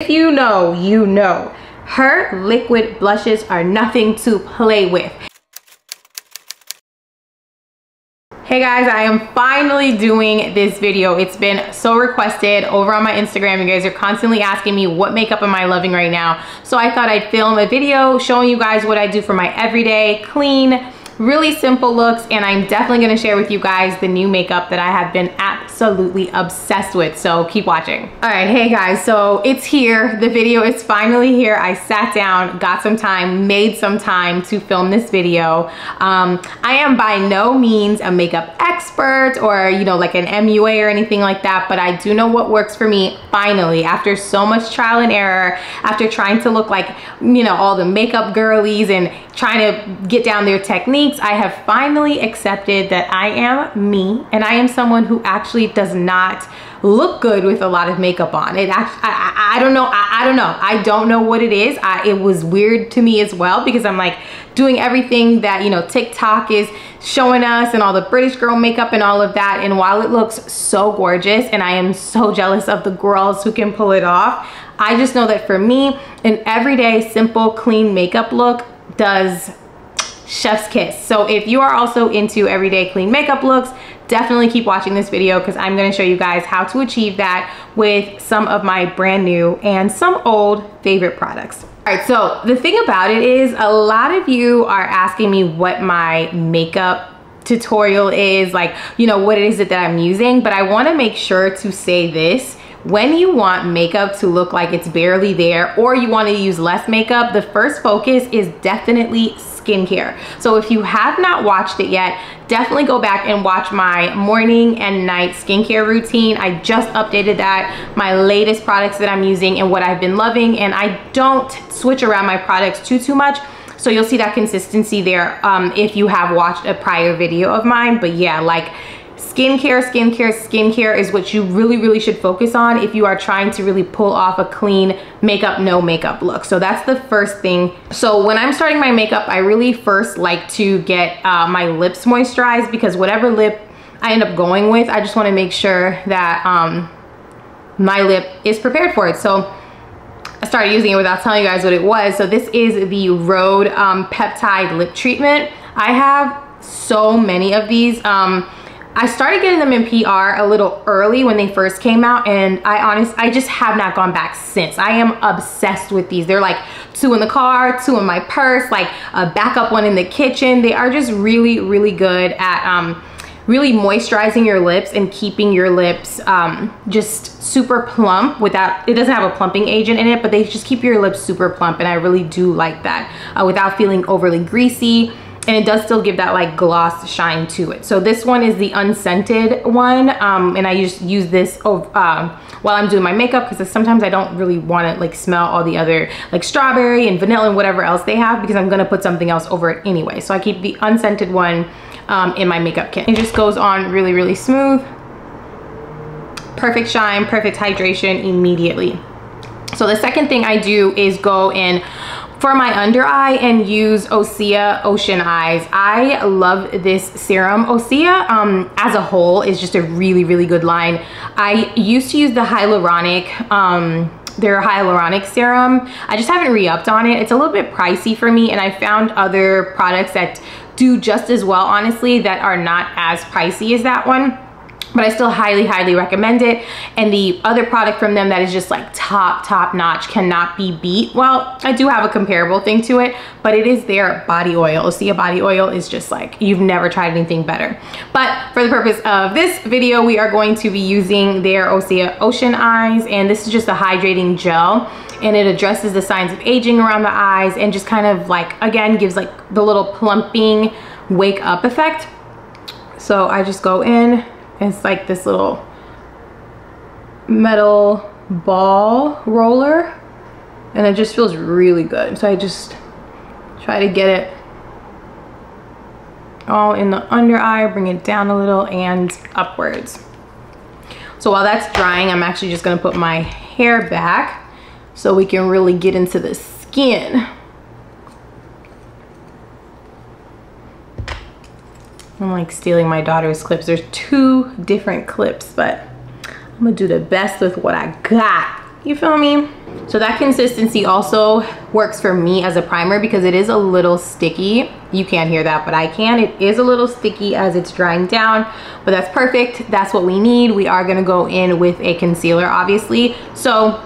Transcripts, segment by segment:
If you know, you know. Her liquid blushes are nothing to play with. Hey guys, I am finally doing this video. It's been so requested over on my Instagram. You guys are constantly asking me what makeup am I loving right now. So I thought I'd film a video showing you guys what I do for my everyday clean, really simple looks, and I'm definitely gonna share with you guys the new makeup that I have been absolutely obsessed with, so keep watching. All right, hey guys, so it's here. The video is finally here. I sat down, got some time, made some time to film this video. I am by no means a makeup expert or, you know, like an MUA or anything like that, but I do know what works for me finally, after so much trial and error, after trying to look like, you know, all the makeup girlies and trying to get down their techniques. I have finally accepted that I am me, and I am someone who actually does not look good with a lot of makeup on. It actually, I don't know. I don't know what it is. It was weird to me as well, because I'm like doing everything that, you know, TikTok is showing us and all the British girl makeup and all of that. And while it looks so gorgeous, and I am so jealous of the girls who can pull it off, I just know that for me, an everyday simple clean makeup look does chef's kiss. So if you are also into everyday clean makeup looks, definitely keep watching this video, because I'm going to show you guys how to achieve that with some of my brand new and some old favorite products. All right, so the thing about it is, a lot of you are asking me what my makeup tutorial is, like, you know, what is it that I'm using, but I want to make sure to say this. When you want makeup to look like it's barely there, or you want to use less makeup, the first focus is definitely skincare. So if you have not watched it yet, definitely go back and watch my morning and night skincare routine. I just updated that, my latest products that I'm using and what I've been loving, and I don't switch around my products too much. So you'll see that consistency there if you have watched a prior video of mine. But yeah, like, skincare is what you really should focus on if you are trying to really pull off a clean makeup, no makeup look. So that's the first thing. So when I'm starting my makeup, I really first like to get my lips moisturized, because whatever lip I end up going with, I just want to make sure that my lip is prepared for it. So I started using it without telling you guys what it was. So this is the Rhode Peptide Lip Treatment. I have so many of these. I started getting them in PR a little early when they first came out, and I just have not gone back since. I am obsessed with these. They're like 2 in the car, 2 in my purse, like a backup one in the kitchen. They are just really good at really moisturizing your lips and keeping your lips just super plump without, it doesn't have a plumping agent in it, but they just keep your lips super plump, and I really do like that without feeling overly greasy. And it does still give that like gloss shine to it. So this one is the unscented one, and I just use this while I'm doing my makeup, because sometimes I don't really want to like smell all the other like strawberry and vanilla and whatever else they have, because I'm gonna put something else over it anyway. So I keep the unscented one in my makeup kit. It just goes on really smooth. Perfect shine, perfect hydration immediately. So the second thing I do is go in for my under eye and use Osea Ocean Eyes. I love this serum. Osea as a whole is just a really good line. I used to use the hyaluronic, their hyaluronic serum. I just haven't re-upped on it. It's a little bit pricey for me, and I found other products that do just as well, honestly, that are not as pricey as that one. But I still highly recommend it. And the other product from them that is just like top notch, cannot be beat. Well, I do have a comparable thing to it, but it is their body oil. Osea body oil is just like, you've never tried anything better. But for the purpose of this video, we are going to be using their Osea Ocean Eyes, and this is just a hydrating gel, and it addresses the signs of aging around the eyes, and just kind of like, again, gives like the little plumping wake up effect. So I just go in. It's like this little metal ball roller, and it just feels really good. So I just try to get it all in the under eye, bring it down a little and upwards. So while that's drying, I'm actually just gonna put my hair back so we can really get into the skin. I'm like stealing my daughter's clips. There's 2 different clips, but I'm gonna do the best with what I got. you feel me? So that consistency also works for me as a primer because it is a little sticky. You can't hear that, but I can. It is a little sticky as it's drying down, but that's perfect. That's what we need. We are gonna go in with a concealer, obviously. So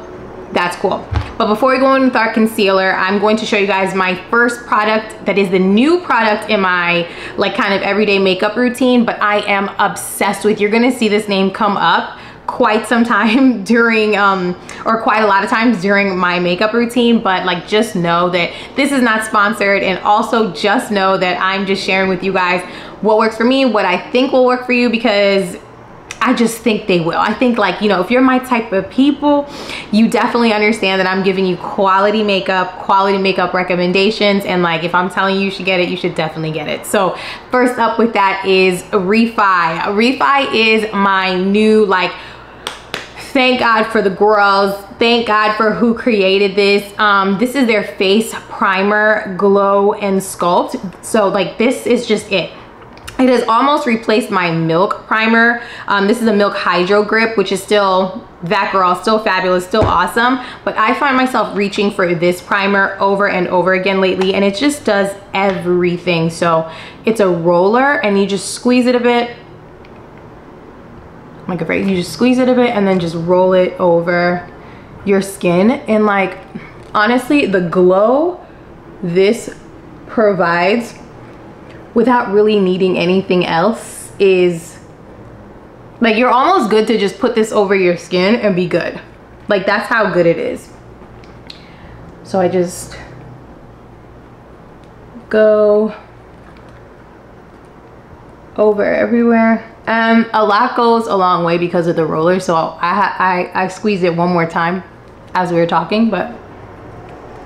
that's cool. But before we go in with our concealer, I'm going to show you guys my first product that is the new product in my like kind of everyday makeup routine, but I am obsessed with. You're gonna see this name come up quite some time during or quite a lot of times during my makeup routine, but like just know that this is not sponsored, and also just know that I'm just sharing with you guys what works for me, what I think will work for you, because I just think they will. I think, like, you know, if you're my type of people, you definitely understand that I'm giving you quality makeup recommendations, and like if I'm telling you should get it, you should definitely get it. So first up with that is Refy. Refy is my new, like, thank God for the girls. Thank God for who created this. This is their face primer, glow and sculpt. So like this is just it. It has almost replaced my Milk primer. This is a Milk Hydro Grip, which is still that girl, still fabulous, still awesome. But I find myself reaching for this primer over and over again lately, and it just does everything. So it's a roller, and you just squeeze it a bit. Like you just squeeze it a bit and then just roll it over your skin. And like, honestly, the glow this provides without really needing anything else is like, you're almost good to just put this over your skin and be good. Like, that's how good it is. So I just go over everywhere. A lot goes a long way because of the roller, so I squeezed it one more time as we were talking, but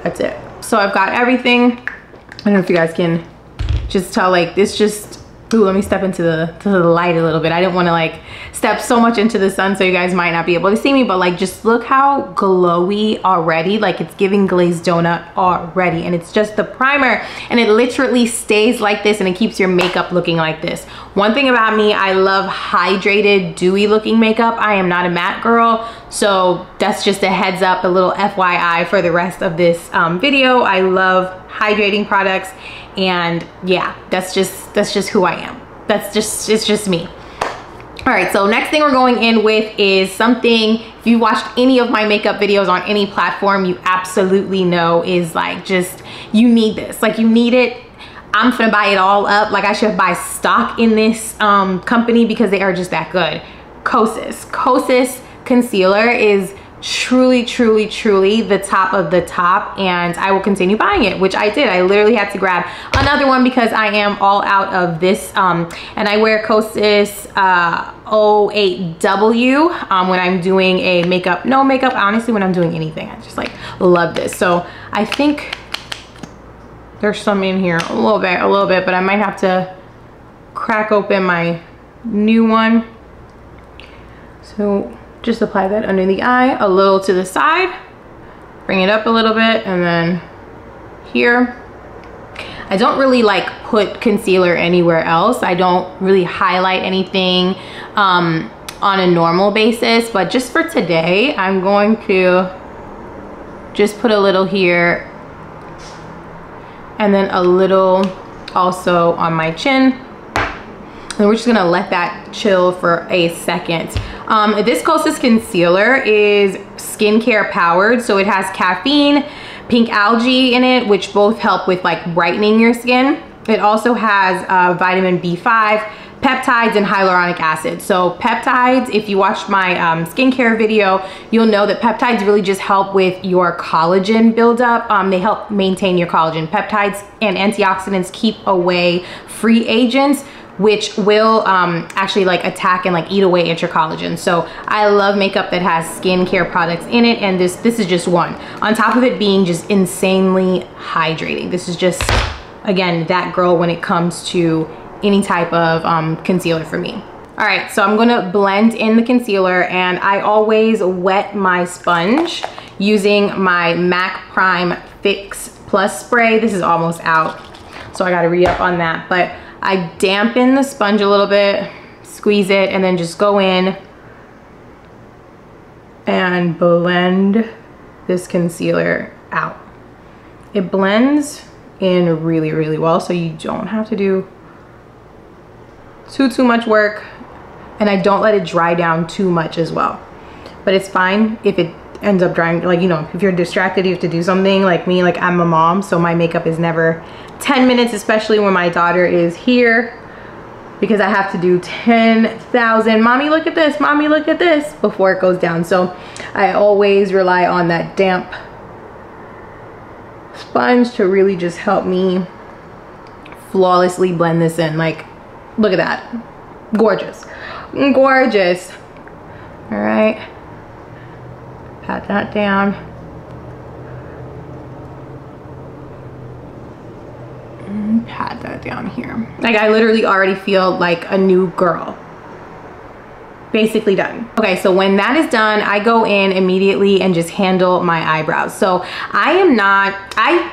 that's it. So I've got everything. I don't know if you guys can just tell, like, this just, ooh, let me step into the light a little bit. I didn't want to like step so much into the sun so you guys might not be able to see me, but like, just look how glowy already. Like, it's giving glazed donut already, and it's just the primer, and it literally stays like this, and it keeps your makeup looking like this. One thing about me, I love hydrated, dewy looking makeup. I am not a matte girl, so that's just a heads up, a little FYI for the rest of this video. I love hydrating products, and yeah, that's just who I am. It's just me. All right, so next thing we're going in with is something, if you watched any of my makeup videos on any platform, you absolutely know is like, just, you need this. Like, you need it. I'm gonna buy it all up. Like, I should buy stock in this company because they are just that good. Kosas concealer is truly the top of the top, and I will continue buying it, which I did. I literally had to grab another one because I am all out of this, and I wear Kosas 08W when I'm doing a no makeup, honestly, when I'm doing anything. I just like love this. So I think there's some in here a little bit, but I might have to crack open my new one. So just apply that under the eye, a little to the side, bring it up a little bit, and then here. I don't really like put concealer anywhere else. I don't really highlight anything on a normal basis, but just for today, I'm going to just put a little here, and then a little also on my chin. And we're just gonna let that chill for a second. This Kosas concealer is skincare powered, so it has caffeine, pink algae in it, which both help with like brightening your skin. It also has vitamin B5, peptides, and hyaluronic acid. So peptides, if you watched my skincare video, you'll know that peptides really just help with your collagen buildup. They help maintain your collagen. Peptides and antioxidants keep away free agents, which will actually like attack and like eat away at your collagen. So I love makeup that has skincare products in it, and this is just one. On top of it being just insanely hydrating. This is just, again, that girl when it comes to any type of concealer for me. All right, so I'm gonna blend in the concealer, and I always wet my sponge using my MAC Prime Fix Plus spray. This is almost out, so I gotta re-up on that, but I dampen the sponge a little bit, squeeze it, and then just go in and blend this concealer out. It blends in really, really well, so you don't have to do too much work, and I don't let it dry down too much as well. But it's fine if it ends up drying, like, you know, if you're distracted, you have to do something. Like me, like I'm a mom, so my makeup is never 10 minutes, especially when my daughter is here, because I have to do 10,000 mommy look at this, mommy look at this before it goes down. So I always rely on that damp sponge to really just help me flawlessly blend this in. Like, look at that, gorgeous, gorgeous. All right, pat that down. And pat that down here. Like, I literally already feel like a new girl. Basically done. Okay, so when that is done, I go in immediately and just handle my eyebrows. So I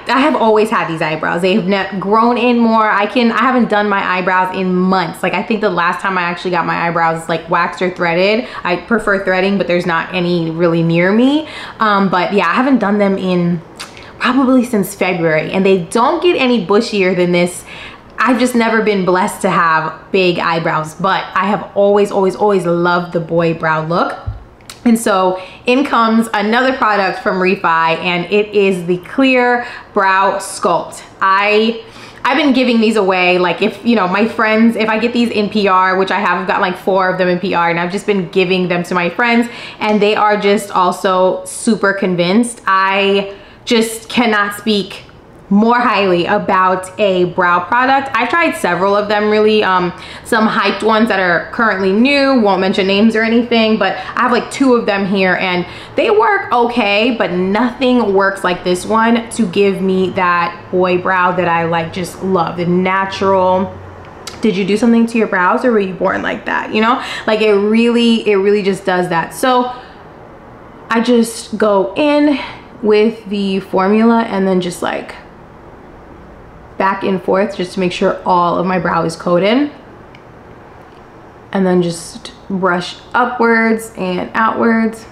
have always had these eyebrows. They have grown in more. I haven't done my eyebrows in months. Like, I think the last time I actually got my eyebrows like waxed or threaded. I prefer threading, but there's not any really near me. But yeah, I haven't done them in probably since February, and they don't get any bushier than this. I've just never been blessed to have big eyebrows, but I have always loved the boy brow look. And so in comes another product from Refy, and it is the Clear Brow Sculpt. I've been giving these away, like, if, you know, my friends, if I get these in PR, which I have, I've got like 4 of them in PR, and I've just been giving them to my friends, and they are just also super convinced. I just cannot speak more highly about a brow product. I've tried several of them, really, some hyped ones that are currently new, won't mention names or anything, but I have like 2 of them here, and they work okay, but nothing works like this one to give me that boy brow that I like, just love. The natural, did you do something to your brows, or were you born like that? You know, like, it really just does that. So I just go in with the formula and then just like back and forth, just to make sure all of my brow is coated, and then just brush upwards and outwards,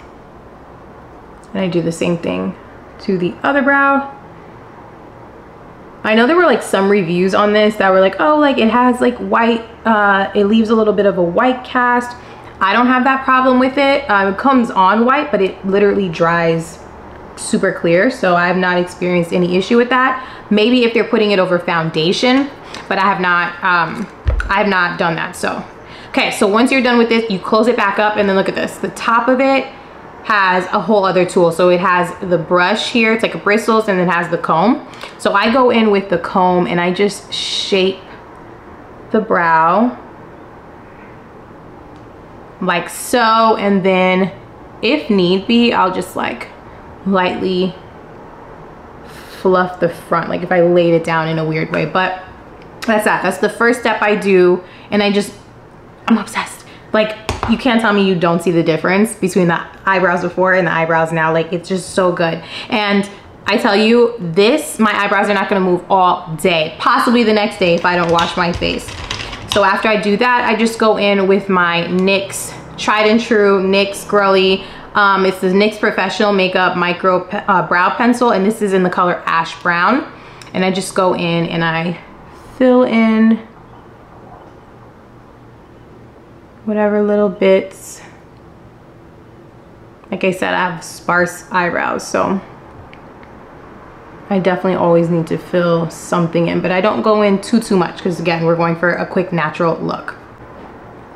and I do the same thing to the other brow. I know there were like some reviews on this that were like, oh, like it has like white, it leaves a little bit of a white cast. I don't have that problem with it. It comes on white, but it literally dries super clear, so I have not experienced any issue with that. Maybe if they're putting it over foundation, but I have not done that. So okay, so once you're done with this, you close it back up, and then look at this, the top of it has a whole other tool. So it has the brush here, it's like a bristles, and it has the comb. So I go in with the comb and I just shape the brow like so, and then if need be, I'll just like lightly fluff the front, like if I laid it down in a weird way. But that's the first step I do, and I'm obsessed. Like, you can't tell me you don't see the difference between the eyebrows before and the eyebrows now. Like, it's just so good. And I tell you this, my eyebrows are not gonna move all day, possibly the next day if I don't wash my face. So after I do that, I just go in with my NYX, tried and true NYX Girly. It's the NYX Professional Makeup Micro Brow Pencil, and this is in the color Ash Brown. And I just go in and I fill in whatever little bits. Like I said, I have sparse eyebrows, so I definitely always need to fill something in, but I don't go in too much, because again, we're going for a quick natural look.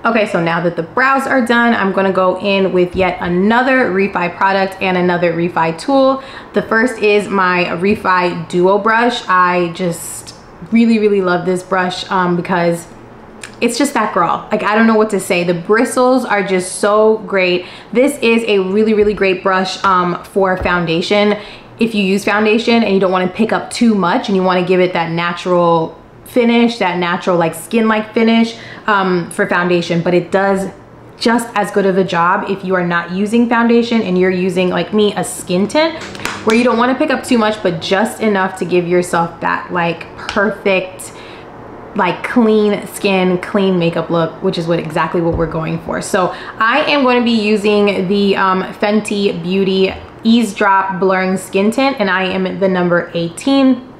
Okay, so now that the brows are done, I'm gonna go in with yet another Refy product and another Refy tool. The first is my Refy Duo Brush. I just really love this brush because it's just that girl. Like, I don't know what to say. The bristles are just so great. This is a really great brush for foundation. If you use foundation and you don't want to pick up too much and you want to give it that natural finish, that natural like skin-like finish for foundation, but it does just as good of a job if you are not using foundation and you're using, like me, a skin tint, where you don't want to pick up too much, but just enough to give yourself that like perfect like clean skin, clean makeup look, which is exactly what we're going for. So I am going to be using the Fenty Beauty Ease Drop Blurring Skin Tint, and I am the number 18.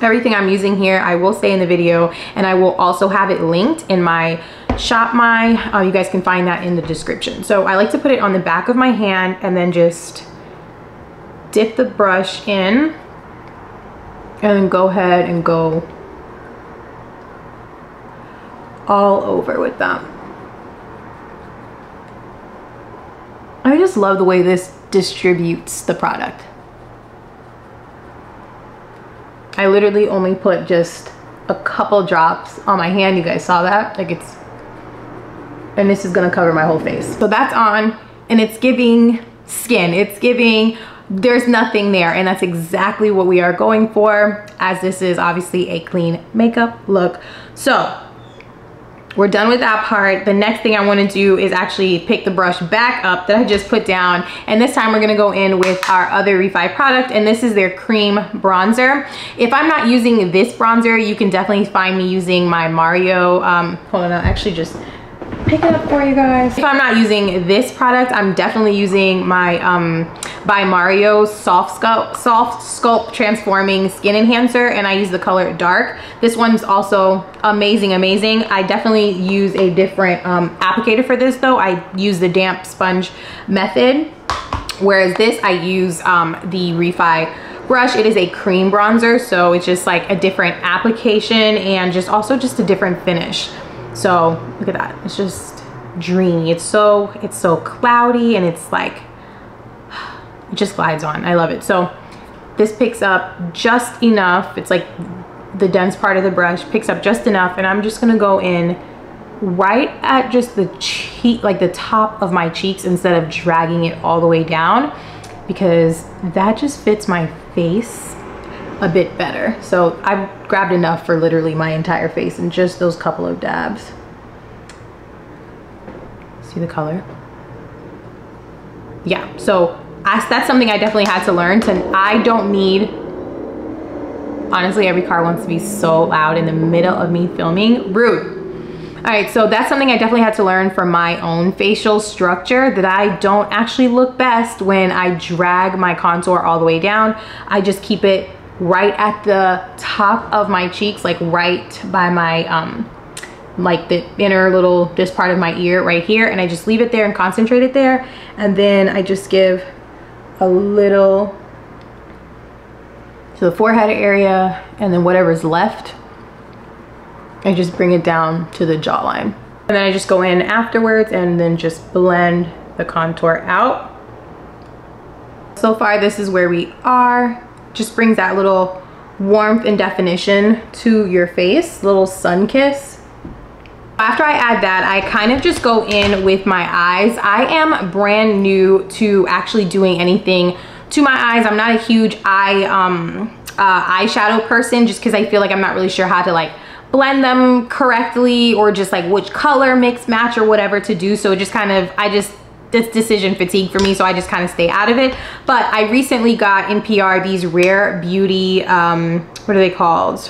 Everything I'm using here, I will say in the video, and I will also have it linked in my Shop My. You guys can find that in the description. So I like to put it on the back of my hand and then just dip the brush in and then go ahead and go all over with them. I just love the way this distributes the product. I literally only put just a couple drops on my hand. You guys saw that? Like it's, and this is gonna cover my whole face. So that's on, and it's giving skin. It's giving, there's nothing there, and that's exactly what we are going for, as this is obviously a clean makeup look. So we're done with that part. The next thing I want to do is actually pick the brush back up that I just put down, and this time we're going to go in with our other Refy product, and this is their cream bronzer. If I'm not using this bronzer, you can definitely find me using my Mario, hold on, I'll actually just pick it up for you guys. If I'm not using this product, I'm definitely using my by Mario Soft Sculpt Transforming Skin Enhancer, and I use the color Dark. This one's also amazing. I definitely use a different applicator for this though. I use the damp sponge method, whereas this I use the Refy brush. It is a cream bronzer, so it's just like a different application and just also just a different finish. So look at that, it's just dreamy. It's so cloudy, and it's like, it just glides on. I love it. So this picks up just enough. It's like the dense part of the brush picks up just enough, and I'm just gonna go in right at just the cheek, like the top of my cheeks, instead of dragging it all the way down, because that just fits my face a bit better. So I've grabbed enough for literally my entire face in just those couple of dabs. See the color? Yeah, so that's something I definitely had to learn. I don't need, honestly, every car wants to be so loud in the middle of me filming. Rude. All right, so that's something I definitely had to learn for my own facial structure, that I don't actually look best when I drag my contour all the way down. I just keep it right at the top of my cheeks, like right by my like the inner little, this part of my ear right here, and I just leave it there and concentrate it there, and then I just give a little to the forehead area, and then whatever's left I just bring it down to the jawline, and then I just go in afterwards and then just blend the contour out. So far this is where we are. Just brings that little warmth and definition to your face, little sun kiss. After I add that, I kind of just go in with my eyes. I am brand new to actually doing anything to my eyes. I'm not a huge eyeshadow person, just because I feel like I'm not really sure how to like blend them correctly, or just like which color mix match or whatever to do. So it just kind of, it's decision fatigue for me, so I just kind of stay out of it. But I recently got in PR these Rare Beauty, what are they called?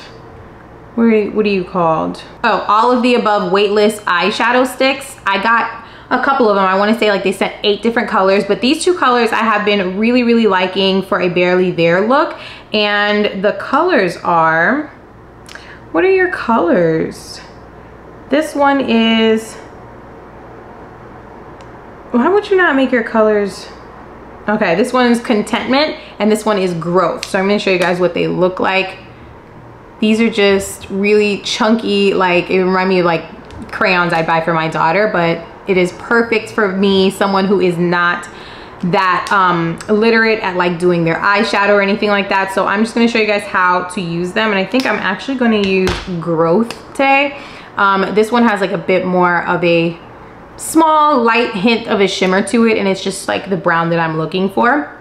What are you called? Oh, All of the Above Weightless eyeshadow sticks. I got a couple of them. I want to say like they sent 8 different colors, but these 2 colors I have been really liking for a barely there look. And the colors are, what are your colors? This one is, why would you not make your colors? Okay, this one is Contentment and this one is Growth. So I'm gonna show you guys what they look like. These are just really chunky, like it remind me of like crayons I buy for my daughter, but it is perfect for me, someone who is not that literate at like doing their eyeshadow or anything like that. So I'm just gonna show you guys how to use them, and I think I'm actually gonna use Growth today. This one has like a bit more of a small light hint of a shimmer to it, and it's just like the brown that I'm looking for.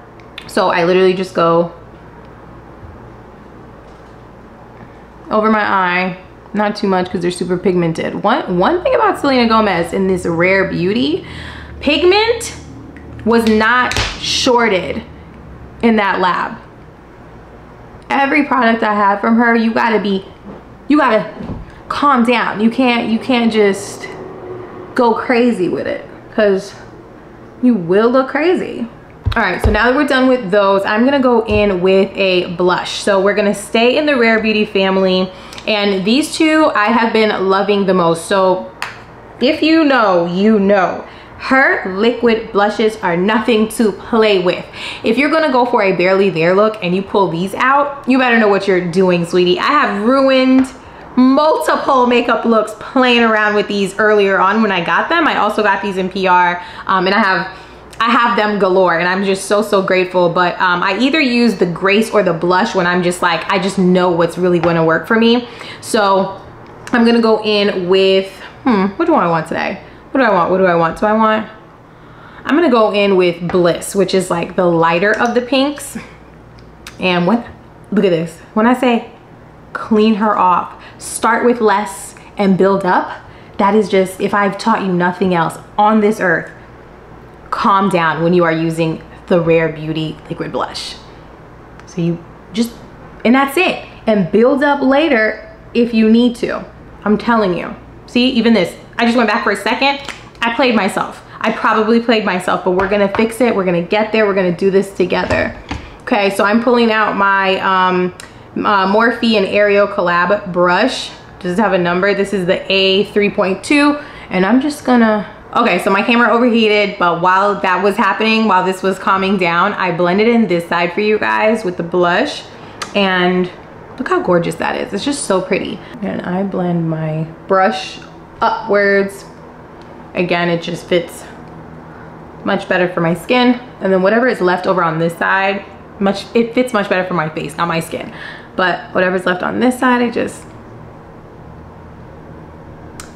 So I literally just go over my eye, not too much because they're super pigmented. One thing about Selena Gomez in this Rare Beauty, pigment was not shorted in that lab. Every product I have from her, you gotta calm down. You can't just go crazy with it, because you will look crazy. All right, so now that we're done with those, I'm gonna go in with a blush. So we're gonna stay in the Rare Beauty family, and these two I have been loving the most. So if you know, you know. Her liquid blushes are nothing to play with. If you're gonna go for a barely there look and you pull these out, you better know what you're doing, sweetie. I have ruined multiple makeup looks playing around with these earlier on when I got them. I also got these in PR, and I have them galore, and I'm just so grateful. But I either use the Grace or the blush when I'm just like, I just know what's really gonna work for me. So I'm gonna go in with, what do I want today? What do I want? I'm gonna go in with Bliss, which is like the lighter of the pinks. And look at this. When I say clean her off, start with less and build up, that is just, if I've taught you nothing else on this earth, calm down when you are using the Rare Beauty liquid blush. So you just, and that's it. And build up later if you need to. I'm telling you. See, even this, I just went back for a second. I played myself. I probably played myself, but we're gonna fix it. We're gonna get there. We're gonna do this together. Okay, so I'm pulling out my Morphe and Ariel collab brush. Does it have a number? This is the A3.2, and I'm just gonna, okay, so my camera overheated, but while that was happening, while this was calming down, I blended in this side for you guys with the blush, and look how gorgeous that is. It's just so pretty. And I blend my brush upwards. Again, it just fits much better for my skin. And then whatever is left over on this side, it fits much better for my face, not my skin. But whatever's left on this side, I just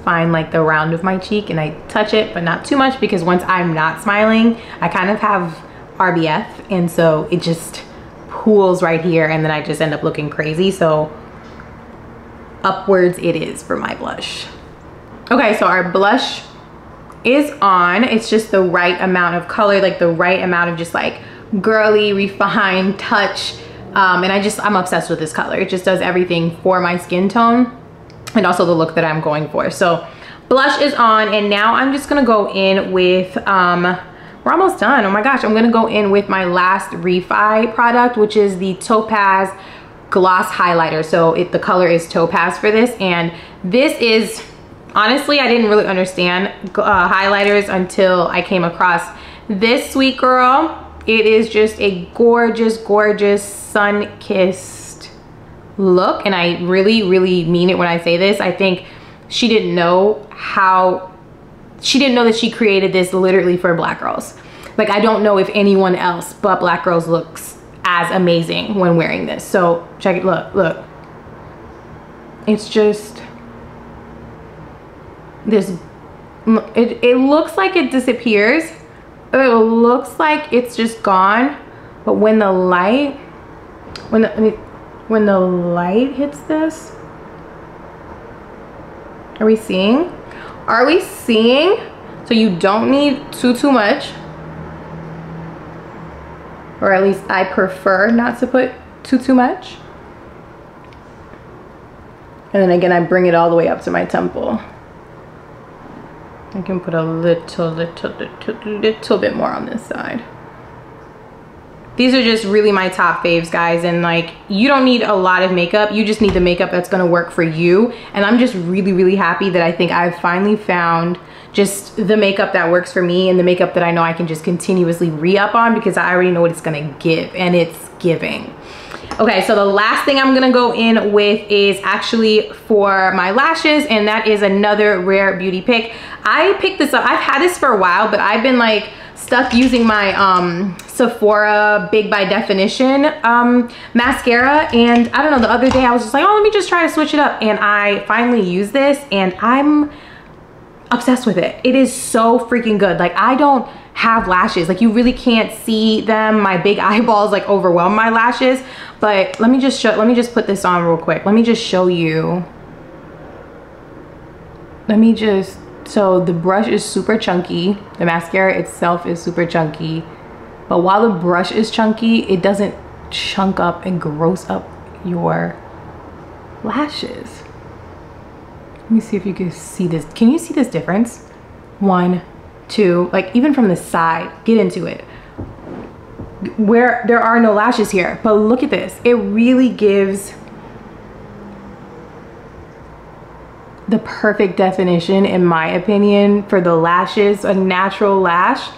find like the round of my cheek and I touch it, but not too much, because once I'm not smiling, I kind of have RBF, and so it just pools right here, and then I just end up looking crazy. So upwards it is for my blush. Okay, so our blush is on. It's just the right amount of color, like the right amount of just like girly, refined touch. And I'm obsessed with this color. It just does everything for my skin tone and also the look that I'm going for. So blush is on, and now I'm just gonna go in with, we're almost done. Oh my gosh, I'm gonna go in with my last Refi product, which is the Topaz Gloss Highlighter. So the color is Topaz for this, and this is, honestly, I didn't really understand highlighters until I came across this sweet girl. It is just a gorgeous, gorgeous sun-kissed look, and I really mean it when I say this. I think she didn't know that she created this literally for Black girls. Like, I don't know if anyone else but Black girls looks as amazing when wearing this. So check it, look. It's just this, it looks like it disappears. It looks like it's just gone, but when the light, when the light hits this, are we seeing? Are we seeing? So you don't need too much, or at least I prefer not to put too much. And then again, I bring it all the way up to my temple. I can put a little bit more on this side. These are just really my top faves, guys, and like, you don't need a lot of makeup. You just need the makeup that's gonna work for you. And I'm just really happy that I think I've finally found just the makeup that works for me, and the makeup that I know I can just continuously re-up on, because I already know what it's gonna give, and it's giving. Okay, so the last thing I'm gonna go in with is actually for my lashes, and that is another Rare Beauty pick. I picked this up, I've had this for a while, but I've been like stuck using my Sephora Big by Definition mascara, and I don't know, the other day I was just like, oh, let me just try to switch it up, and I finally used this, and I'm obsessed with it. It is so freaking good. Like, I don't have lashes, like, you really can't see them. My big eyeballs like overwhelm my lashes, but let me just put this on real quick. Let me just show you. So the brush is super chunky. The mascara itself is super chunky, but while the brush is chunky, it doesn't chunk up and gross up your lashes. Let me see if you can see this. Can you see this difference? 1, 2, like even from the side, get into it. Where there are no lashes here, but look at this. It really gives the perfect definition, in my opinion, for the lashes, a natural lash.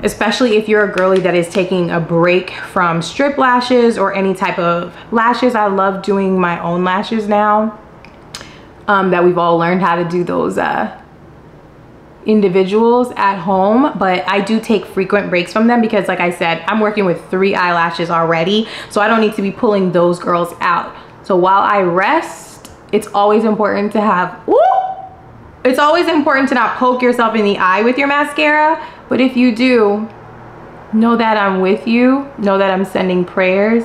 Especially if you're a girly that is taking a break from strip lashes or any type of lashes. I love doing my own lashes now, that we've all learned how to do those individuals at home, but I do take frequent breaks from them because, like I said, I'm working with 3 eyelashes already, so I don't need to be pulling those girls out. So while I rest, it's always important to have, it's always important to not poke yourself in the eye with your mascara. But if you do, know that I'm with you, know that I'm sending prayers,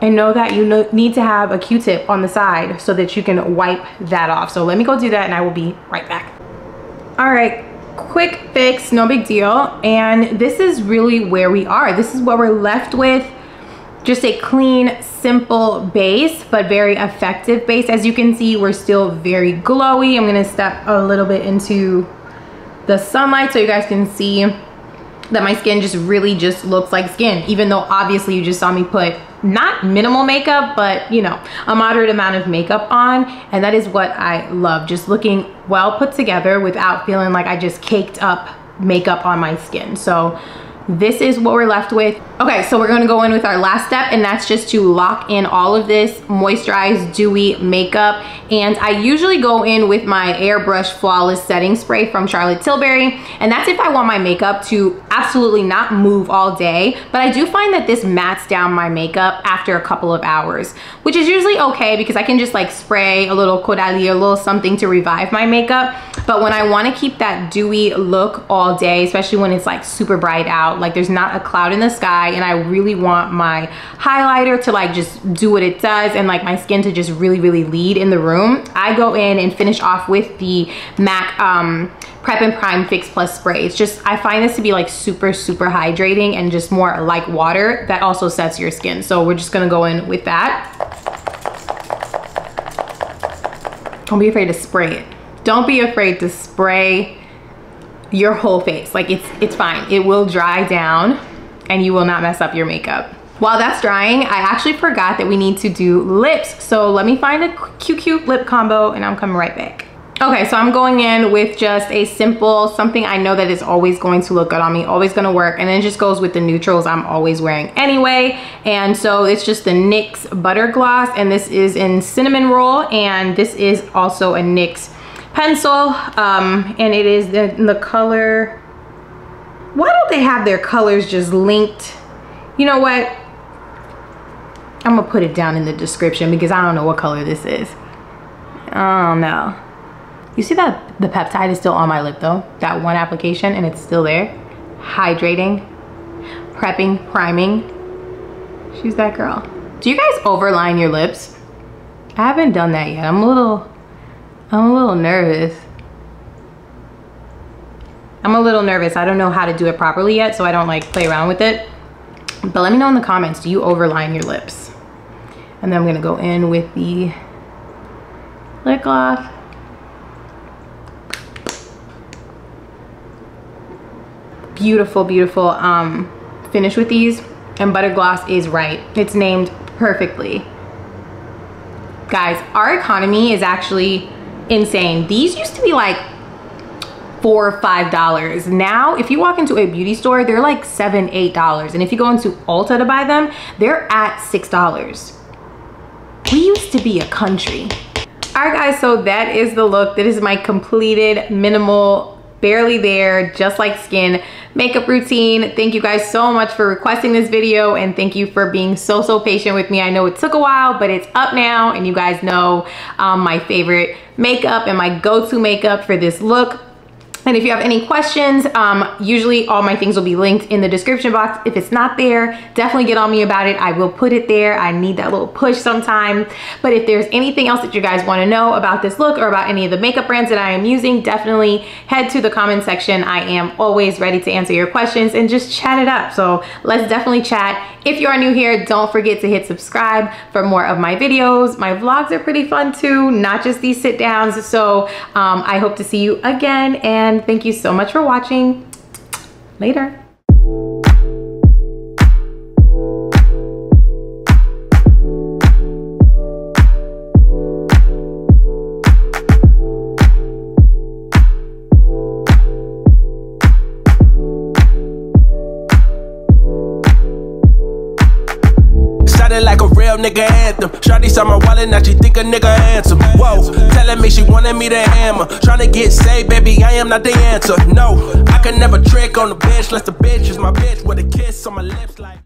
and know that you need to have a Q-tip on the side so that you can wipe that off. So let me go do that and I will be right back. All right, quick fix, no big deal. And this is really where we are. This is what we're left with. Just a clean, simple base, but very effective base. As you can see, we're still very glowy. I'm gonna step a little bit into the sunlight so you guys can see that my skin just really just looks like skin, even though obviously you just saw me put not minimal makeup, but you know, a moderate amount of makeup on. And that is what I love, just looking well put together without feeling like I just caked up makeup on my skin. So this is what we're left with. Okay, so we're gonna go in with our last step, and that's just to lock in all of this moisturized, dewy makeup. And I usually go in with my Airbrush Flawless Setting Spray from Charlotte Tilbury, and that's if I want my makeup to absolutely not move all day. But I do find that this mats down my makeup after a couple of hours, which is usually okay because I can just like spray a little Corali, a little something to revive my makeup. But when I wanna keep that dewy look all day, especially when it's like super bright out, like there's not a cloud in the sky, and I really want my highlighter to like just do what it does and like my skin to just really lead in the room, I go in and finish off with the MAC Prep and Prime Fix Plus spray. It's just, I find this to be like super hydrating and just more like water that also sets your skin. So we're just gonna go in with that. Don't be afraid to spray it. Don't be afraid to spray your whole face. Like it's fine. It will dry down and you will not mess up your makeup. While that's drying, I actually forgot that we need to do lips. So let me find a cute lip combo and I'm coming right back. Okay, so I'm going in with just a simple, something I know that is always going to look good on me, always gonna work, and then it just goes with the neutrals I'm always wearing anyway. And so it's just the NYX Butter Gloss, and this is in Cinnamon Roll, and this is also a NYX pencil, and it is in the color, why don't they have their colors just linked? You know what? I'm gonna put it down in the description because I don't know what color this is. I don't know. You see that the peptide is still on my lip though? That one application and it's still there. Hydrating, prepping, priming. She's that girl. Do you guys overline your lips? I haven't done that yet. I'm a little nervous. I'm a little nervous. I don't know how to do it properly yet, so I don't like play around with it. But let me know in the comments, do you overline your lips? And then I'm gonna go in with the lip gloss. Beautiful finish with these, and Butter Gloss is right. It's named perfectly. Guys, our economy is actually insane. These used to be like $4 or $5. Now, if you walk into a beauty store, they're like $7, $8. And if you go into Ulta to buy them, they're at $6. We used to be a country. All right, guys, so that is the look. That is my completed, minimal, barely there, just like skin makeup routine. Thank you guys so much for requesting this video, and thank you for being so patient with me. I know it took a while, but it's up now, and you guys know my favorite makeup and my go-to makeup for this look. And if you have any questions, usually all my things will be linked in the description box. If it's not there, definitely get on me about it. I will put it there. I need that little push sometime. But if there's anything else that you guys want to know about this look or about any of the makeup brands that I am using, definitely head to the comment section. I am always ready to answer your questions and just chat it up. So let's definitely chat. If you are new here, don't forget to hit subscribe for more of my videos. My vlogs are pretty fun too, not just these sit downs. So I hope to see you again, and thank you so much for watching. Later. Like a real nigga anthem. Shawty saw my wallet, now she think a nigga handsome. Whoa, telling me she wanted me to hammer. Tryna get saved, baby, I am not the answer. No, I can never trick on the bitch, unless the bitch is my bitch with a kiss on my lips like